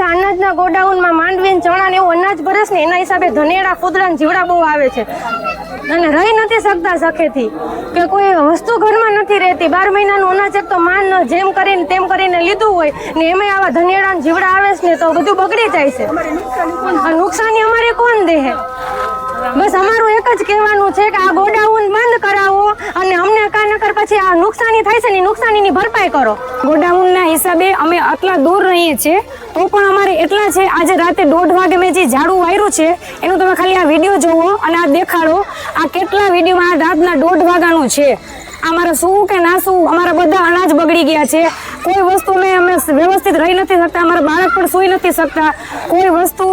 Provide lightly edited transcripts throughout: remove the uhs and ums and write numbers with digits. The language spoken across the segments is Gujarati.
અનાજના ગોડાઉનમાં માંડવી ચણા ને એવું અનાજ ભરસ ને એના હિસાબે ધનેડા ફૂદરા જીવડા બહુ આવે છે અને રહી નથી શકતા સખેથી કે કોઈ વસ્તુ ઘરમાં નથી રહેતી 12 મહિનાનું અનાજ એક તો માન જેમ કરીને તેમ કરીને લીધું હોય ને એમાં આવા ધનેડા જીવડા આવે છે ને તો બધું બગડી જાય છે નુકસાની અમારે કોણ દે બસ અમારું એક જ કહેવાનું છે કે આ ગોડાઉન બંધ કરાવો અને અમને કાનકર પછી આ નુકસાની થાય છે ને નુકસાનીની ભરપાઈ કરો ગોડાઉનના હિસાબે અમે આટલા દૂર રહીએ છીએ તો પણ અમારે એટલા છે આજે રાતે 1:30 વાગે મેં જે ઝાડુ વાર્યું છે એનું તમે ખાલી આ વિડીયો જોવો અને આ દેખાડો આ કેટલા વિડીયોમાં રાતના 1:30 વાગ્યાનું છે અમારે શું કે ના શું અમારા બધા અનાજ બગડી ગયા છે કોઈ વસ્તુ અમે વ્યવસ્થિત રહી નથી શકતા અમારા બાળક પણ સૂઈ નથી શકતા કોઈ વસ્તુ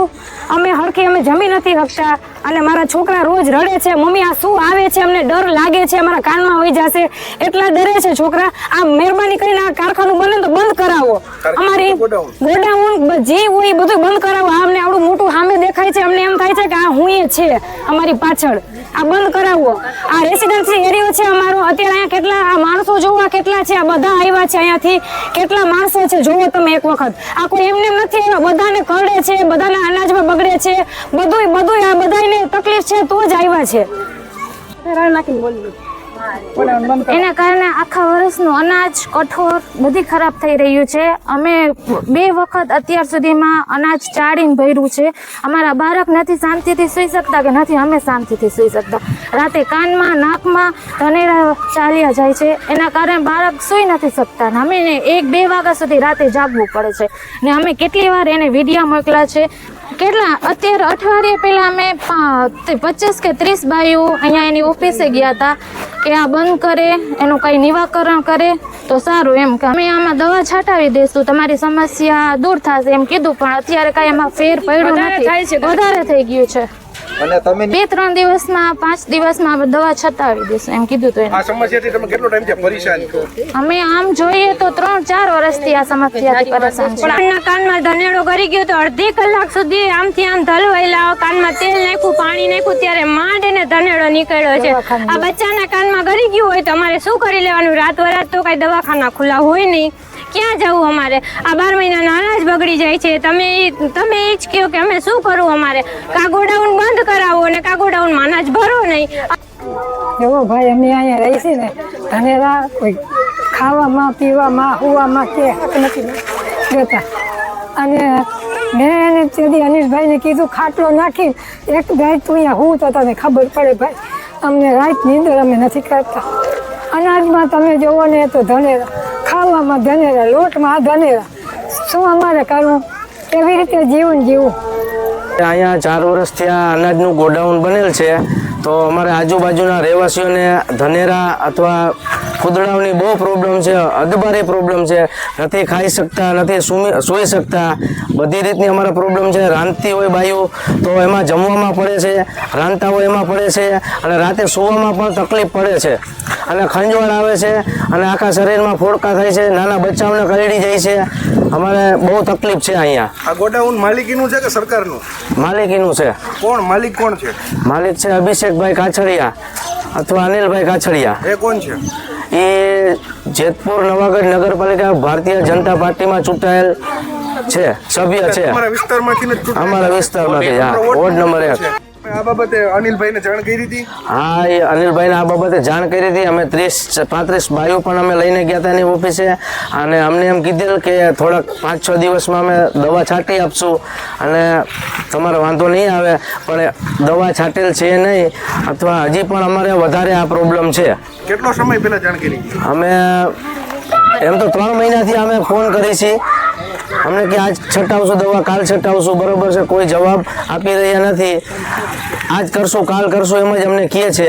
અમે હરખી અમે જમી નથી શકતા અને મારા છોકરા રોજ રડે છે મમ્મી આ શું આવે છે અમને ડર લાગે છે અમારા કાનમાં હોઈ જશે એટલા ડરે છે છોકરા આ મહેરબાની કરીને આ કારખાનું બને તો બંધ કરાવો અમારી ગોડાઉન જે હોય એ બધું બંધ કરાવો અમને આવડું મોટું સામે દેખાય છે અમને એમ થાય છે કે આ હું એ છે અમારી પાછળ આ બંધ કરાવો આ રેસિડેન્સી એરિયો છે અમારો અત્યારે અહીંયા કેટલા આ માણસો જોવા કેટલા છે આ બધા આવ્યા છે અહીંયાથી કેટલા માણસો છે જોવો તમે એક વખત આ કોઈ એમને નથી આવ્યા બધાને કરડે છે બધાના અનાજમાં બગડે છે બધું આ બધાને તકલીફ છે તો જ આવ્યા છે એના કારણે આખા વર્ષનું અનાજ કઠોળ બધી ખરાબ થઈ રહ્યું છે અમે 2 વખત અત્યાર સુધીમાં અનાજ ચાળીને ભર્યું છે અમારા બાળક નથી શાંતિથી સૂઈ શકતા કે નથી અમે શાંતિથી સૂઈ શકતા રાતે કાનમાં નાકમાં ધનેડા ચાલ્યા જાય છે એના કારણે બાળક સૂઈ નથી શકતા ને અમે 1-2 વાગ્યા સુધી રાતે જાગવું પડે છે ને અમે કેટલી વાર એને વિડીયો મોકલ્યા છે કેટલા અત્યારે અઠવાડિયે પહેલા અમે 25 કે 30 બાઈઓ અહીંયા એની ઓફિસે ગયા હતા કે આ બંધ કરે એનું કંઈ નિવાકરણ કરે તો સારું એમ કે અમે આમાં દવા છાંટાવી દઈશું તમારી સમસ્યા દૂર થશે એમ કીધું પણ અત્યારે કાંઈ એમાં ફેર પડ્યો નથી વધારે થઈ ગયું છે અને તમે 2-3 દિવસમાં 5 દિવસમાં દવા છટાવી દઈશું એમ કીધું તો આ સમસ્યાથી તમે કેટલો ટાઈમ થી પરેશાન છો અમે આમ જોઈએ તો 3-4 વર્ષથી આ સમસ્યાથી પરેશાન છે પણ કાનમાં ધનેડો કરી ગયો તો અડધી કલાક સુધી આમથી આમ ધલવાયેલા કાનમાં તેલ નાખ્યું પાણી નાખ્યું ત્યારે માંડ એને ધનેડો નીકળ્યો છે આ બચ્ચાના કાનમાં ગરી ગયું હોય તો અમારે શું કરી લેવાનું રાતોરાત તો કઈ દવાખાના ખુલ્લા હોય નહીં ક્યાં જવું અમારે આ 12 મહિનાના અનાજ બગડી જાય છે તમે એ જ કહો કે અમે શું કરવું અમારે કા ગોડાઉન બંધ કરાવો અને કા ગોડાઉનમાં અનાજ ભરો નહીં એવો ભાઈ અમે અહીંયા રહી છે ને ધનેરા કોઈ ખાવામાં પીવામાં હોવામાં કે હક નથી દેતા અને મેં એને તેથી અનિલભાઈને કીધું ખાટલો નાખી એક ગાય તું અહીંયા હું તો તને ખબર પડે ભાઈ અમને રાતની અંદર અમે નથી કરતા અનાજમાં તમે જોવો ને તો ધનેરા ખાવામાં ધનેરા લોટમાં ધનેરા શું અમારે કરવું કેવી રીતે જીવન જીવવું અહીંયા 4 વર્ષથી આ અનાજનું ગોડાઉન બનેલ છે તો અમારે આજુબાજુના રહેવાસીઓને ધનેરા અથવા ખુદડાઓની બહુ પ્રોબ્લેમ છે અદબારે પ્રોબ્લેમ છે નથી ખાઈ શકતા નથી સૂઈ શકતા બધી રીતની અમારે પ્રોબ્લેમ છે રાંધતી હોય બાઈઓ તો એમાં જમવામાં પડે છે રાંધતા હોય એમાં પડે છે અને રાતે સૂવામાં પણ તકલીફ પડે છે અને ખંજવાળ આવે છે અને આખા શરીરમાં ફોડકા થાય છે નાના બચ્ચાઓને કરડી જાય છે અમારે બહુ તકલીફ છે અહીંયા આ ગોડાઉન માલિકીનું છે કે સરકારનું માલિકીનું છે માલિક કોણ છે માલિક છે અભિષેકભાઈ કાછડિયા અથવા અનિલભાઈ કાછડિયા એ કોણ છે એ જેતપુર નવાગઢ નગરપાલિકા ભારતીય જનતા પાર્ટીમાં ચૂંટાયેલ છે સભ્ય છે અમારા વિસ્તારમાંથી વોર્ડ નંબર 1 આ બાબતે અનિલભાઈને જાણ કરી હતી હા એ અનિલભાઈને આ બાબતે જાણ કરી હતી અમે 30-35 બાઈઓ પણ અમે લઈને ગયા હતા એની ઓફિસે અને અમને એમ કીધેલ કે થોડાક 5-6 દિવસમાં અમે દવા છાંટી આપશું અને તમારે વાંધો નહીં આવે પણ દવા છાંટેલ છે નહીં અથવા હજી પણ અમારે વધારે આ પ્રોબ્લેમ છે કેટલો સમય પહેલા જાણ કરી અમે એમ તો 3 મહિનાથી અમે ફોન કરી છીએ અમને કે આજ છટાવશું દવા કાલ છટાવશું બરોબર છે કોઈ જવાબ આપી રહ્યા નથી આજ કરશું કાલ કરશું એમ જ અમને કહે છે